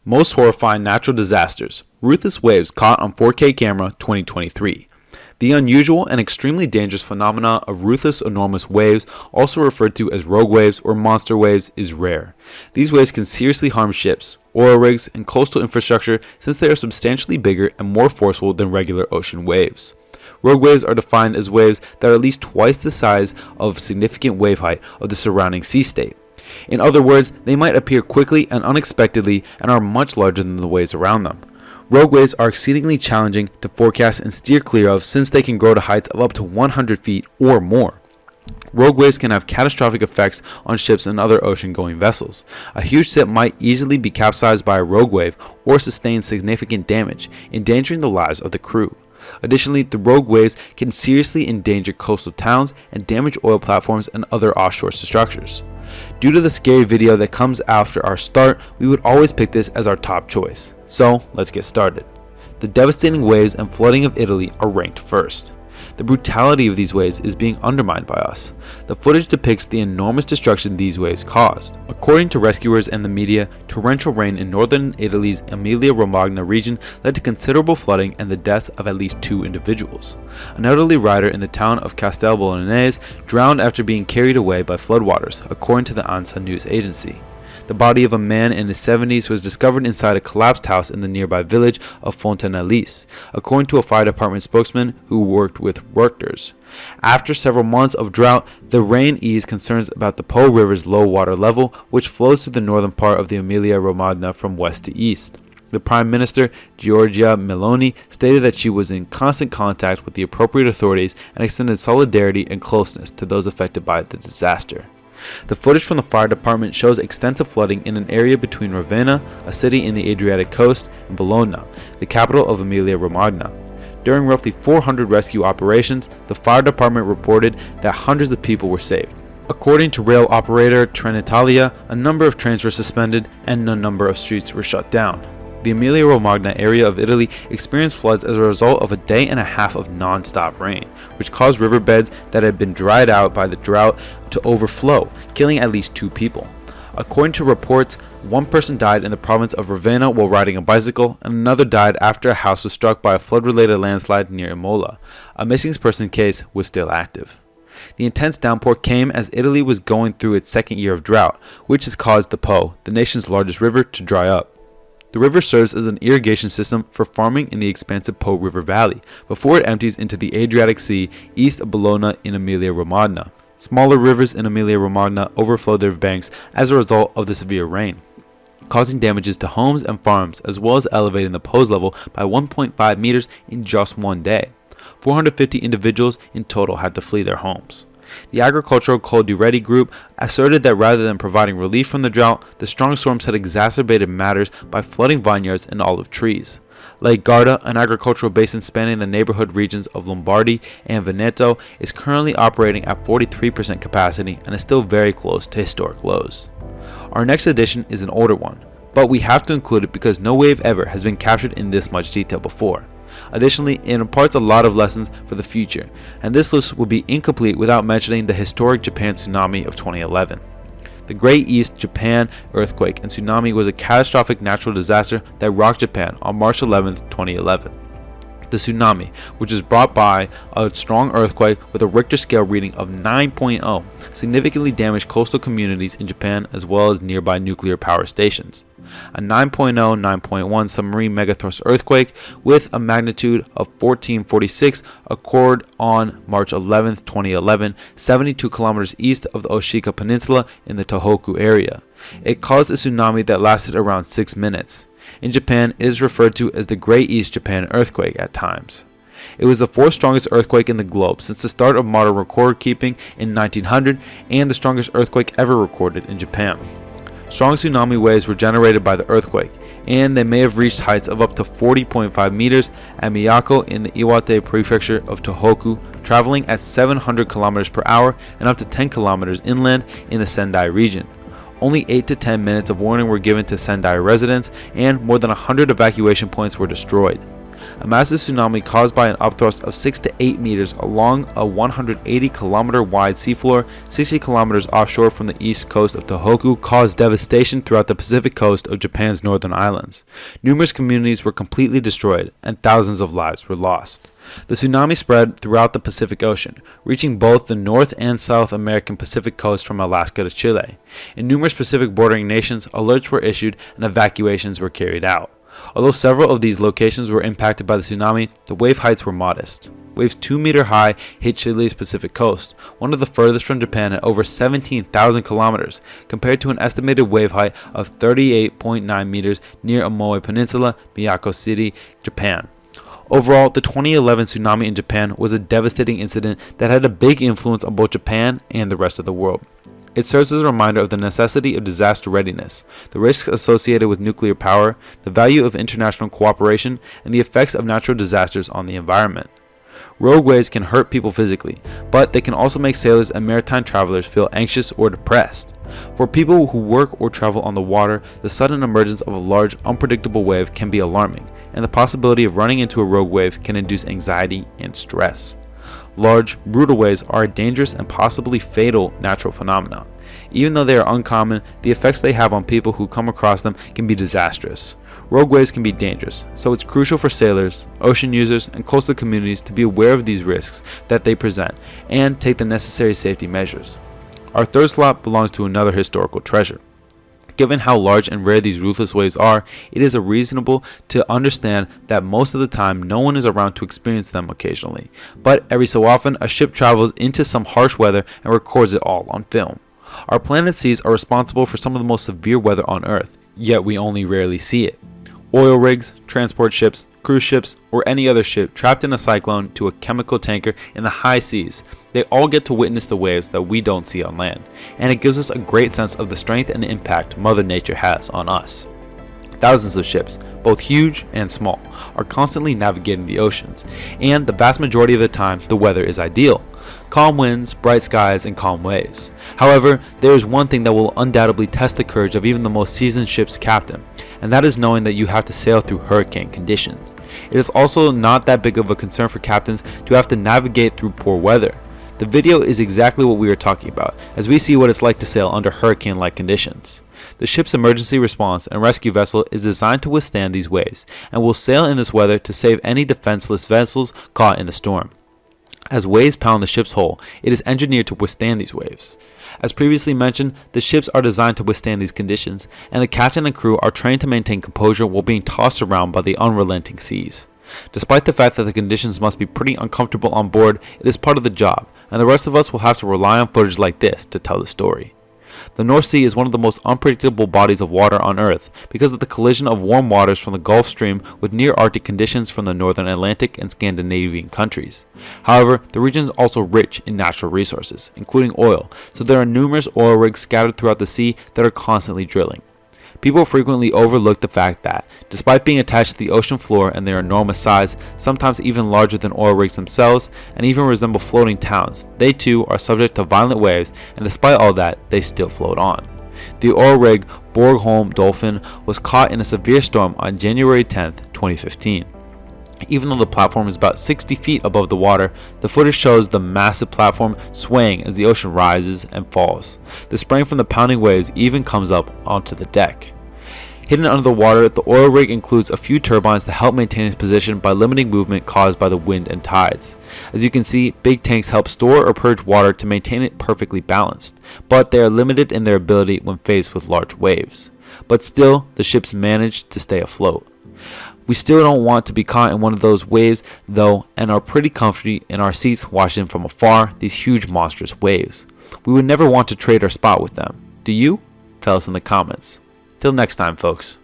Most horrifying natural disasters. Ruthless waves caught on 4K camera 2023. The unusual and extremely dangerous phenomena of ruthless enormous waves, also referred to as rogue waves or monster waves, is rare. These waves can seriously harm ships, oil rigs, and coastal infrastructure since they are substantially bigger and more forceful than regular ocean waves. Rogue waves are defined as waves that are at least twice the size of significant wave height of the surrounding sea state. In other words, they might appear quickly and unexpectedly and are much larger than the waves around them. Rogue waves are exceedingly challenging to forecast and steer clear of since they can grow to heights of up to 100 feet or more. Rogue waves can have catastrophic effects on ships and other ocean-going vessels. A huge ship might easily be capsized by a rogue wave or sustain significant damage, endangering the lives of the crew. Additionally, the rogue waves can seriously endanger coastal towns and damage oil platforms and other offshore structures. Due to the scary video that comes after our start, we would always pick this as our top choice. So, let's get started. The devastating waves and flooding of Italy are ranked first. The brutality of these waves is being undermined by us. The footage depicts the enormous destruction these waves caused. According to rescuers and the media, torrential rain in northern Italy's Emilia-Romagna region led to considerable flooding and the death of at least 2 individuals. An elderly rider in the town of Castel Bolognese drowned after being carried away by floodwaters, according to the ANSA news agency. The body of a man in his 70s was discovered inside a collapsed house in the nearby village of Fontanellis, according to a fire department spokesman who worked with workers. After several months of drought, the rain eased concerns about the Po River's low water level, which flows through the northern part of the Emilia-Romagna from west to east. The Prime Minister, Giorgia Meloni, stated that she was in constant contact with the appropriate authorities and extended solidarity and closeness to those affected by the disaster. The footage from the fire department shows extensive flooding in an area between Ravenna, a city in the Adriatic coast, and Bologna, the capital of Emilia-Romagna. During roughly 400 rescue operations, the fire department reported that hundreds of people were saved. According to rail operator Trenitalia, a number of trains were suspended and a number of streets were shut down. The Emilia-Romagna area of Italy experienced floods as a result of a day and a half of non-stop rain, which caused riverbeds that had been dried out by the drought to overflow, killing at least 2 people. According to reports, 1 person died in the province of Ravenna while riding a bicycle, and another died after a house was struck by a flood-related landslide near Imola. A missing person case was still active. The intense downpour came as Italy was going through its second year of drought, which has caused the Po, the nation's largest river, to dry up. The river serves as an irrigation system for farming in the expansive Po River Valley, before it empties into the Adriatic Sea east of Bologna in Emilia-Romagna. Smaller rivers in Emilia-Romagna overflowed their banks as a result of the severe rain, causing damages to homes and farms as well as elevating the Po's level by 1.5 meters in just one day. 450 individuals in total had to flee their homes. The agricultural Coldiretti group asserted that rather than providing relief from the drought, the strong storms had exacerbated matters by flooding vineyards and olive trees. Lake Garda, an agricultural basin spanning the neighborhood regions of Lombardy and Veneto, is currently operating at 43% capacity and is still very close to historic lows. Our next edition is an older one, but we have to include it because no wave ever has been captured in this much detail before. Additionally, it imparts a lot of lessons for the future, and this list would be incomplete without mentioning the historic Japan tsunami of 2011. The Great East Japan earthquake and tsunami was a catastrophic natural disaster that rocked Japan on March 11, 2011. The tsunami, which was brought by a strong earthquake with a Richter scale reading of 9.0, significantly damaged coastal communities in Japan as well as nearby nuclear power stations. A 9.0-9.1 submarine megathrust earthquake with a magnitude of 14.46 occurred on March 11, 2011, 72 kilometers east of the Oshika Peninsula in the Tohoku area. It caused a tsunami that lasted around 6 minutes. In Japan, it is referred to as the Great East Japan earthquake at times. It was the 4th strongest earthquake in the globe since the start of modern record keeping in 1900 and the strongest earthquake ever recorded in Japan. Strong tsunami waves were generated by the earthquake, and they may have reached heights of up to 40.5 meters at Miyako in the Iwate prefecture of Tohoku, traveling at 700 kilometers per hour and up to 10 kilometers inland in the Sendai region. Only 8 to 10 minutes of warning were given to Sendai residents, and more than 100 evacuation points were destroyed. A massive tsunami caused by an upthrust of 6 to 8 meters along a 180-kilometer wide seafloor 60 kilometers offshore from the east coast of Tohoku caused devastation throughout the Pacific coast of Japan's northern islands. Numerous communities were completely destroyed and thousands of lives were lost. The tsunami spread throughout the Pacific Ocean, reaching both the North and South American Pacific coast from Alaska to Chile. In numerous Pacific bordering nations, alerts were issued and evacuations were carried out. Although several of these locations were impacted by the tsunami, the wave heights were modest. Waves 2-meter high hit Chile's Pacific coast, one of the furthest from Japan at over 17,000 kilometers, compared to an estimated wave height of 38.9 meters near Amoe Peninsula, Miyako City, Japan. Overall, the 2011 tsunami in Japan was a devastating incident that had a big influence on both Japan and the rest of the world. It serves as a reminder of the necessity of disaster readiness, the risks associated with nuclear power, the value of international cooperation, and the effects of natural disasters on the environment. Rogue waves can hurt people physically, but they can also make sailors and maritime travelers feel anxious or depressed. For people who work or travel on the water, the sudden emergence of a large, unpredictable wave can be alarming, and the possibility of running into a rogue wave can induce anxiety and stress. Large, brutal waves are a dangerous and possibly fatal natural phenomenon. Even though they are uncommon, the effects they have on people who come across them can be disastrous. Rogue waves can be dangerous, so it's crucial for sailors, ocean users, and coastal communities to be aware of these risks that they present and take the necessary safety measures. Our third slot belongs to another historical treasure. Given how large and rare these ruthless waves are, it is reasonable to understand that most of the time no one is around to experience them occasionally. But every so often, a ship travels into some harsh weather and records it all on film. Our planet's seas are responsible for some of the most severe weather on Earth, yet we only rarely see it. Oil rigs, transport ships, cruise ships, or any other ship trapped in a cyclone to a chemical tanker in the high seas, they all get to witness the waves that we don't see on land, and it gives us a great sense of the strength and impact Mother Nature has on us. Thousands of ships, both huge and small, are constantly navigating the oceans, and the vast majority of the time the weather is ideal. Calm winds, bright skies, and calm waves. However, there is one thing that will undoubtedly test the courage of even the most seasoned ship's captain, and that is knowing that you have to sail through hurricane conditions. It is also not that big of a concern for captains to have to navigate through poor weather. The video is exactly what we are talking about, as we see what it's like to sail under hurricane-like conditions. The ship's emergency response and rescue vessel is designed to withstand these waves, and will sail in this weather to save any defenseless vessels caught in the storm. As waves pound the ship's hull, it is engineered to withstand these waves. As previously mentioned, the ships are designed to withstand these conditions, and the captain and crew are trained to maintain composure while being tossed around by the unrelenting seas. Despite the fact that the conditions must be pretty uncomfortable on board, it is part of the job, and the rest of us will have to rely on footage like this to tell the story. The North Sea is one of the most unpredictable bodies of water on Earth because of the collision of warm waters from the Gulf Stream with near Arctic conditions from the northern Atlantic and Scandinavian countries. However, the region is also rich in natural resources, including oil, so there are numerous oil rigs scattered throughout the sea that are constantly drilling. People frequently overlook the fact that, despite being attached to the ocean floor and their enormous size, sometimes even larger than oil rigs themselves, and even resemble floating towns, they too are subject to violent waves, and despite all that, they still float on. The oil rig Borgholm Dolphin was caught in a severe storm on January 10, 2015. Even though the platform is about 60 feet above the water, the footage shows the massive platform swaying as the ocean rises and falls. The spraying from the pounding waves even comes up onto the deck. Hidden under the water, the oil rig includes a few turbines to help maintain its position by limiting movement caused by the wind and tides. As you can see, big tanks help store or purge water to maintain it perfectly balanced, but they are limited in their ability when faced with large waves. But still, the ships manage to stay afloat. We still don't want to be caught in one of those waves though, and are pretty comfy in our seats watching from afar these huge monstrous waves. We would never want to trade our spot with them. Do you? Tell us in the comments. Till next time, folks.